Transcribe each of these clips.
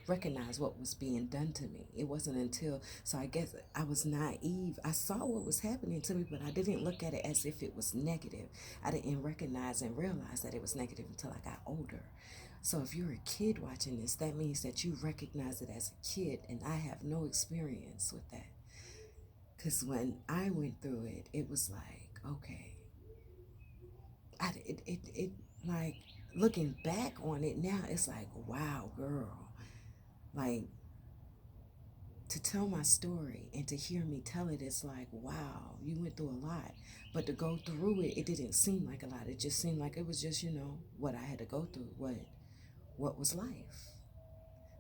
recognize what was being done to me. It wasn't until, so I guess I was naive. I saw what was happening to me, but I didn't look at it as if it was negative. I didn't recognize and realize that it was negative until I got older. So if you're a kid watching this, that means that you recognize it as a kid, and I have no experience with that. Because when I went through it, it was like, okay, like, looking back on it now, it's like, wow, girl. Like, to tell my story and to hear me tell it, it's like, wow, you went through a lot. But to go through it, it didn't seem like a lot. It just seemed like it was just, what I had to go through, what was life.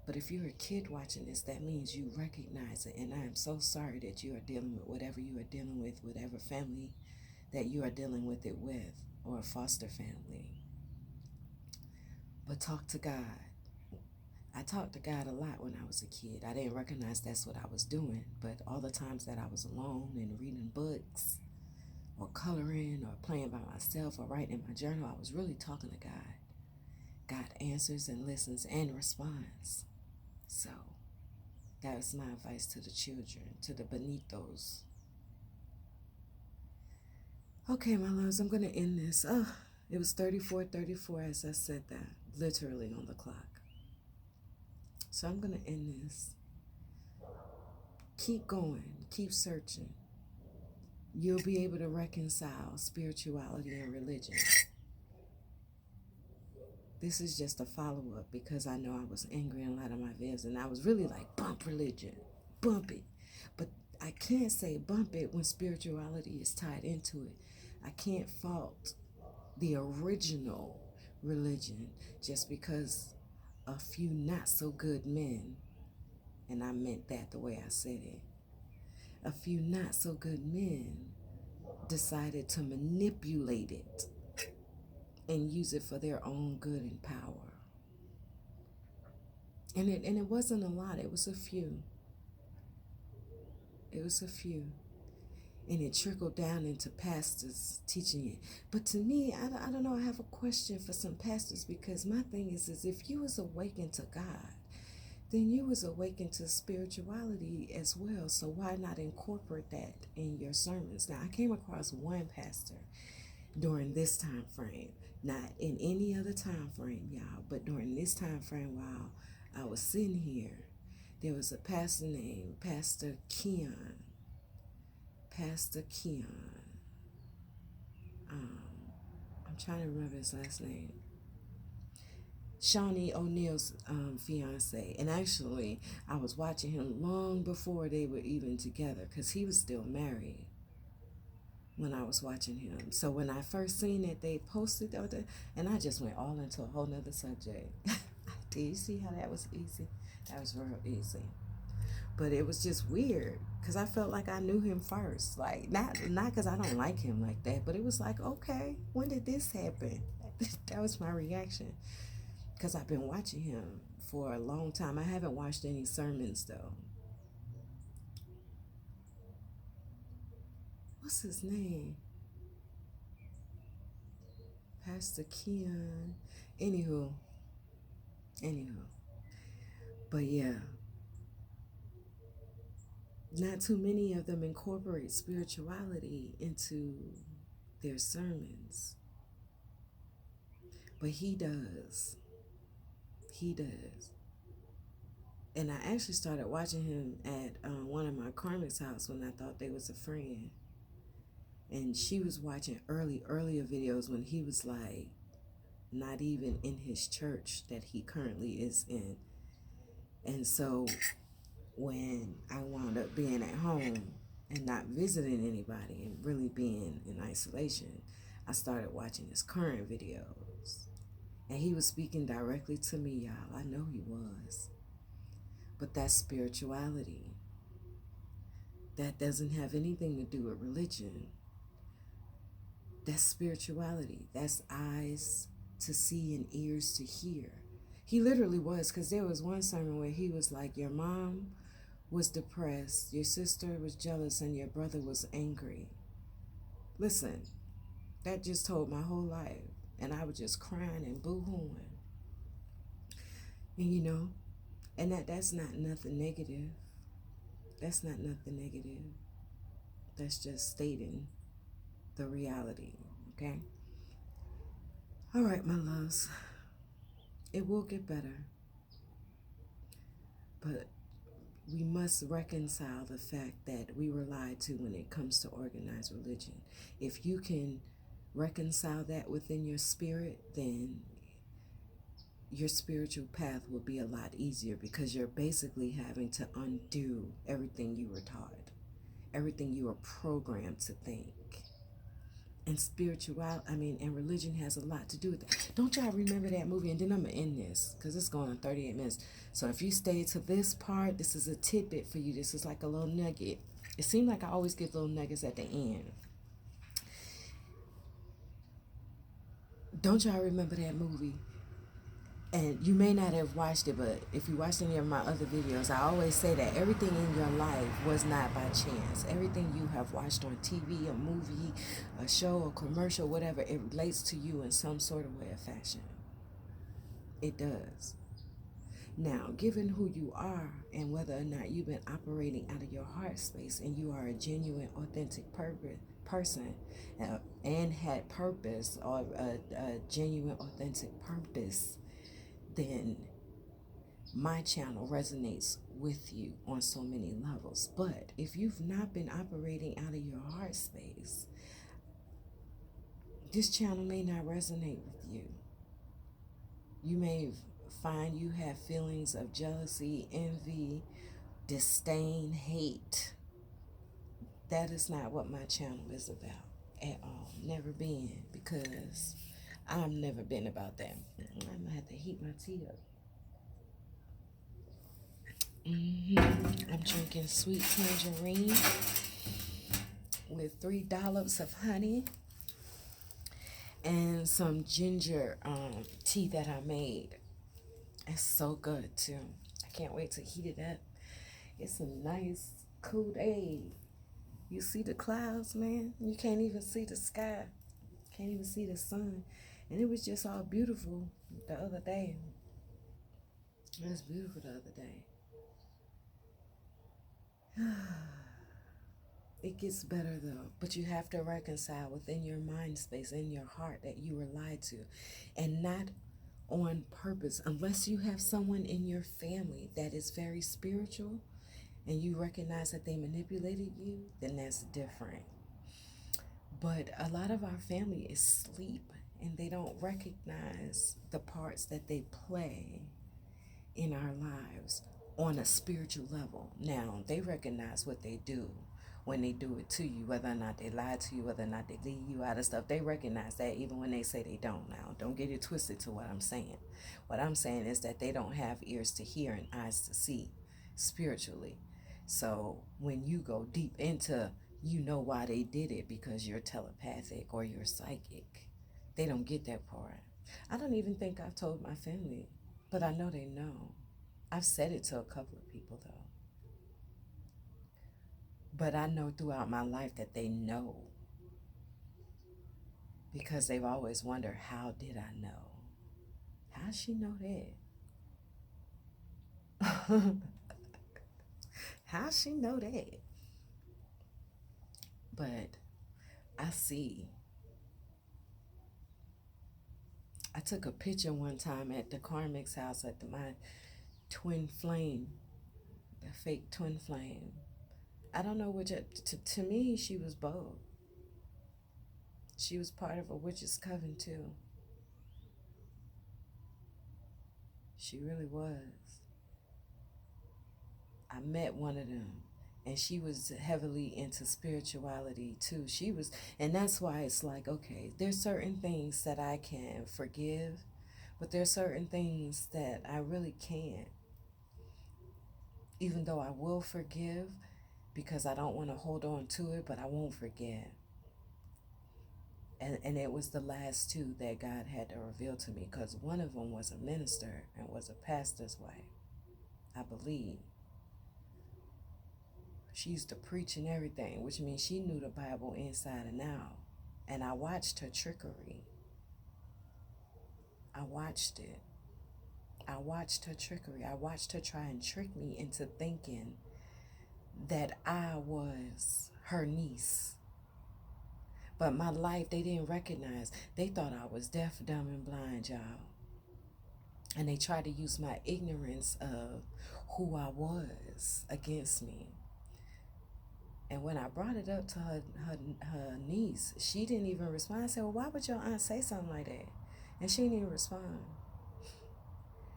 But if you're a kid watching this, that means you recognize it. And I am so sorry that you are dealing with whatever you are dealing with, whatever family that you are dealing with it with, or a foster family. But talk to God. I talked to God a lot when I was a kid. I didn't recognize that's what I was doing, but all the times that I was alone and reading books or coloring or playing by myself or writing in my journal, I was really talking to God. God answers and listens and responds. So that was my advice to the children, to the bonitos. Okay, my loves, I'm going to end this. Oh, it was 34:34 as I said that, literally on the clock. So I'm going to end this. Keep going. Keep searching. You'll be able to reconcile spirituality and religion. This is just a follow-up because I know I was angry in a lot of my videos, and I was really like, bump religion, bump it. But I can't say bump it when spirituality is tied into it. I can't fault the original religion just because a few not so good men, and I meant that the way I said it, a few not so good men decided to manipulate it and use it for their own good and power. And it wasn't a lot, it was a few. It was a few. And it trickled down into pastors teaching it. But to me, I don't know, I have a question for some pastors, because my thing is if you was awakened to God, then you was awakened to spirituality as well. So why not incorporate that in your sermons? Now, I came across one pastor during this time frame, not in any other time frame, y'all, but during this time frame while I was sitting here, there was a pastor named Pastor Keon. Pastor Keon. I'm trying to remember his last name. Shawnee O'Neal's fiance. And actually, I was watching him long before they were even together, because he was still married when I was watching him. So when I first seen it, they posted that, and I just went all into a whole nother subject. Do you see how that was easy? That was real easy. But it was just weird because I felt like I knew him first. Like, not because I don't like him like that, but it was like, okay, when did this happen? That was my reaction, because I've been watching him for a long time. I haven't watched any sermons though. What's his name? Pastor Keon. Anywho. But yeah, not too many of them incorporate spirituality into their sermons. But he does. He does. And I actually started watching him at one of my karmics' house when I thought they was a friend. And she was watching earlier videos when he was like not even in his church that he currently is in. And so when I wound up being at home and not visiting anybody and really being in isolation, I started watching his current videos. And he was speaking directly to me, y'all. I know he was. But that's spirituality. That doesn't have anything to do with religion. That's spirituality. That's eyes to see and ears to hear. He literally was, because there was one sermon where he was like, your mom was depressed, your sister was jealous, and your brother was angry. Listen, that just told my whole life. And I was just crying and boo-hooing. And And that's not nothing negative. That's not nothing negative. That's just stating the reality, okay? All right, my loves. It will get better, but we must reconcile the fact that we were lied to when it comes to organized religion. If you can reconcile that within your spirit, then your spiritual path will be a lot easier, because you're basically having to undo everything you were taught, everything you were programmed to think. And and religion has a lot to do with that. Don't y'all remember that movie? And then I'm going to end this because it's going on 38 minutes. So if you stay to this part, this is a tidbit for you. This is like a little nugget. It seems like I always get little nuggets at the end. Don't y'all remember that movie? And you may not have watched it, but if you watched any of my other videos, I always say that everything in your life was not by chance. Everything you have watched on TV, a movie, a show, a commercial, whatever, it relates to you in some sort of way or fashion. It does. Now, given who you are and whether or not you've been operating out of your heart space and you are a genuine, authentic person and had purpose, or a genuine, authentic purpose, then my channel resonates with you on so many levels. But if you've not been operating out of your heart space, this channel may not resonate with you. You may find you have feelings of jealousy, envy, disdain, hate. That is not what my channel is about at all. Never been, because I've never been about that. I'm gonna have to heat my tea up. I'm drinking sweet tangerine with 3 dollops of honey and some ginger tea that I made. It's so good too. I can't wait to heat it up. It's a nice, cool day. You see the clouds, man? You can't even see the sky. Can't even see the sun. And it was just all beautiful the other day. It was beautiful the other day. It gets better though, but you have to reconcile within your mind space, in your heart, that you were lied to, and not on purpose. Unless you have someone in your family that is very spiritual and you recognize that they manipulated you, then that's different. But a lot of our family is asleep and they don't recognize the parts that they play in our lives on a spiritual level. Now, they recognize what they do when they do it to you, whether or not they lie to you, whether or not they leave you out of stuff. They recognize that even when they say they don't. Now, don't get it twisted to what I'm saying. What I'm saying is that they don't have ears to hear and eyes to see spiritually. So when you go deep into, you know why they did it, because you're telepathic or you're psychic. They don't get that part. I don't even think I've told my family, but I know they know. I've said it to a couple of people though. But I know throughout my life that they know, because they've always wondered, how did I know? How'd she know that? How'd she know that? But I see. I took a picture one time at the Karmic's house at my twin flame, the fake twin flame. I don't know which, to me, she was both. She was part of a witch's coven too. She really was. I met one of them, and she was heavily into spirituality too. She was, and that's why it's like, okay, there's certain things that I can forgive, but there's certain things that I really can't. Even though I will forgive, because I don't want to hold on to it, but I won't forget. And it was the last two that God had to reveal to me, because one of them was a minister and was a pastor's wife, I believe. She used to preach and everything, which means she knew the Bible inside and out. And I watched her trickery. I watched it. I watched her trickery. I watched her try and trick me into thinking that I was her niece. But my life, they didn't recognize. They thought I was deaf, dumb, and blind, y'all. And they tried to use my ignorance of who I was against me. And when I brought it up to her niece, she didn't even respond. I said, well, why would your aunt say something like that? And she didn't even respond.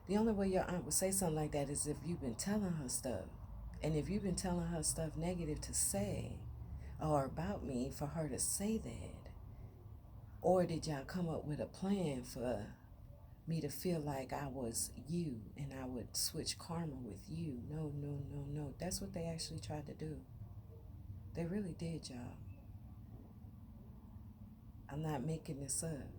The only way your aunt would say something like that is if you've been telling her stuff. And if you've been telling her stuff negative to say or about me for her to say that, or did y'all come up with a plan for me to feel like I was you and I would switch karma with you? No, no, no, no. That's what they actually tried to do. They really did, y'all. I'm not making this up.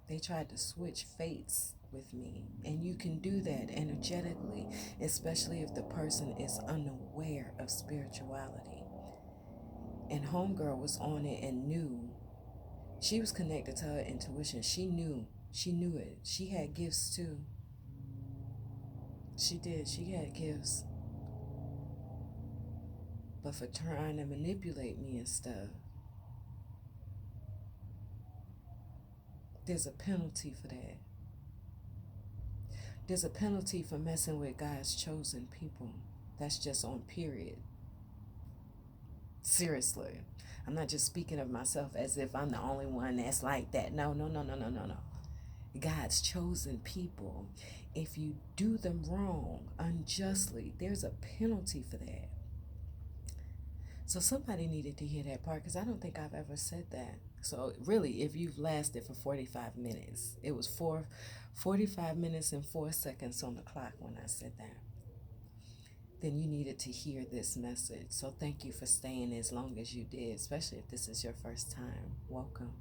They tried to switch fates with me. And you can do that energetically, especially if the person is unaware of spirituality. And Homegirl was on it and knew. She was connected to her intuition. She knew. She knew it. She had gifts too. She did. She had gifts. But for trying to manipulate me and stuff, there's a penalty for that. There's a penalty for messing with God's chosen people. That's just on period. Seriously. I'm not just speaking of myself as if I'm the only one that's like that. No, no, no, no, no, no, no. God's chosen people. If you do them wrong, unjustly, there's a penalty for that. So somebody needed to hear that part because I don't think I've ever said that. So really, if you've lasted for 45 minutes, it was 45 minutes and 4 seconds on the clock when I said that, then you needed to hear this message. So thank you for staying as long as you did, especially if this is your first time. Welcome.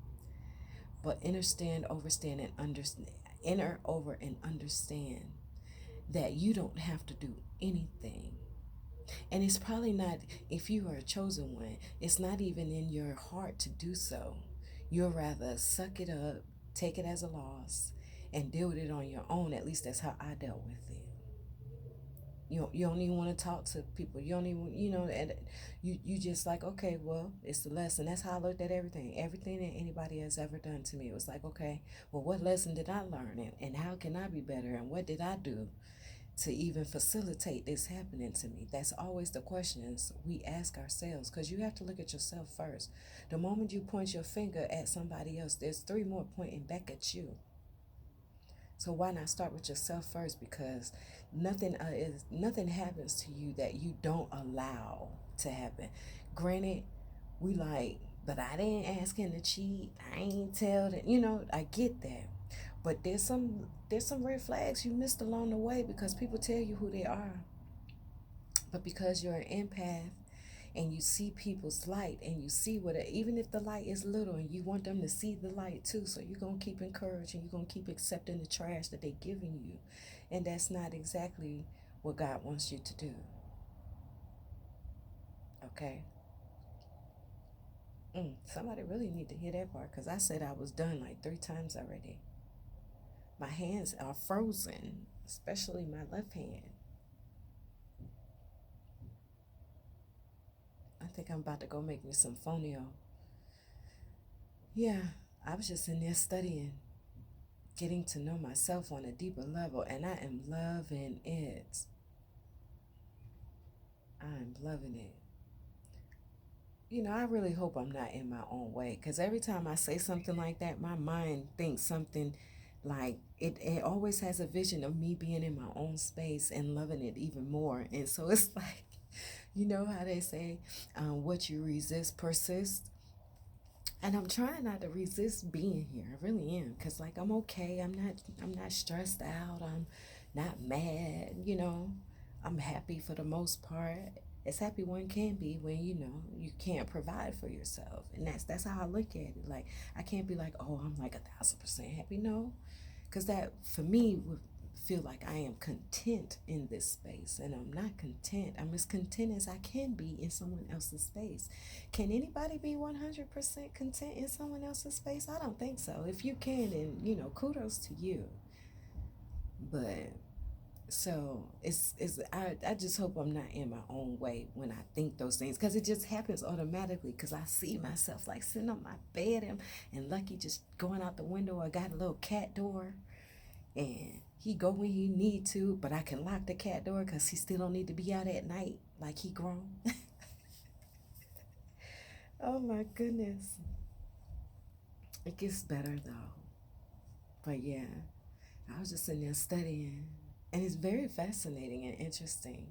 But understand, overstand, and understand. Enter over and understand that you don't have to do anything. And it's probably not, if you are a chosen one, it's not even in your heart to do so. You'll rather suck it up, take it as a loss, and deal with it on your own. At least that's how I dealt with it. You don't even want to talk to people. You don't even, and you just like, okay, well, it's the lesson. That's how I looked at everything. Everything that anybody has ever done to me. It was like, okay, well, what lesson did I learn? And how can I be better? And what did I do to even facilitate this happening to me? That's always the questions we ask ourselves, because you have to look at yourself first. The moment you point your finger at somebody else, there's 3 more pointing back at you. So why not start with yourself first? Because nothing happens to you that you don't allow to happen. Granted, we like, but I didn't ask him to cheat. I ain't tell that. I get that. But there's some red flags you missed along the way because people tell you who they are. But because you're an empath and you see people's light and you see even if the light is little, and you want them to see the light too, so you're going to keep encouraging, you're going to keep accepting the trash that they're giving you. And that's not exactly what God wants you to do. Okay? Somebody really need to hear that part, because I said I was done like 3 times already. My hands are frozen, especially my left hand. I think I'm about to go make me some fonio. Yeah, I was just in there studying, getting to know myself on a deeper level, and I am loving it. I'm loving it. I really hope I'm not in my own way, because every time I say something like that, my mind thinks something like it always has a vision of me being in my own space and loving it even more. And so it's like, you know how they say, what you resist persists. And I'm trying not to resist being here. I really am, because like I'm okay. I'm not stressed out. I'm not mad. I'm happy for the most part. As happy one can be when you can't provide for yourself, and that's how I look at it. Like, I can't be like, oh, I'm like 1,000% happy. No, because that for me would feel like I am content in this space, and I'm not content. I'm as content as I can be in someone else's space. Can anybody be 100% content in someone else's space? I don't think so. If you can, then kudos to you. But so I just hope I'm not in my own way when I think those things, because it just happens automatically, because I see myself like sitting on my bed and Lucky just going out the window. I got a little cat door, and he go when he need to, but I can lock the cat door because he still don't need to be out at night like he grown. Oh my goodness. It gets better though. But yeah, I was just sitting there studying, and it's very fascinating and interesting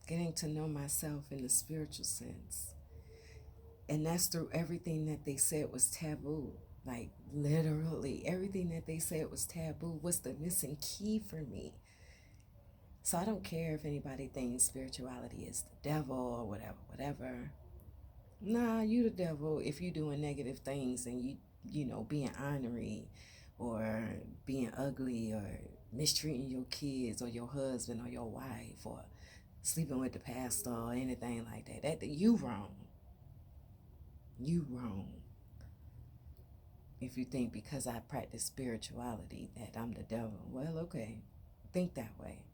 getting to know myself in the spiritual sense. And that's through everything that they said was taboo. Like literally everything that they said was taboo was the missing key for me. So I don't care if anybody thinks spirituality is the devil or whatever, whatever. Nah, you the devil if you doing negative things and being ornery or being ugly or mistreating your kids or your husband or your wife or sleeping with the pastor or anything like that. That you wrong. You wrong. If you think because I practice spirituality that I'm the devil. Well, okay. Think that way.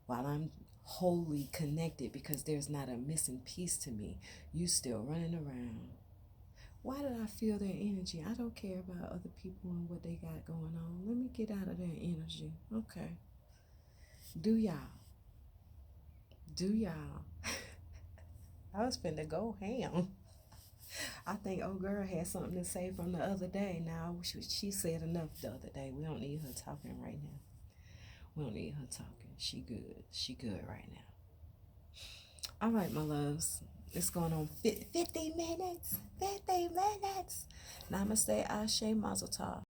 While I'm wholly connected because there's not a missing piece to me, you still running around. Why did I feel their energy? I don't care about other people and what they got going on. Let me get out of their energy. Okay. Do y'all. Do y'all. I was finna go ham. I think old girl had something to say from the other day. Now she said enough the other day. We don't need her talking right now. We don't need her talking. She good. She good right now. All right, my loves. It's going on 50 minutes. 50 minutes. Namaste, Ashe, Mazel Tov.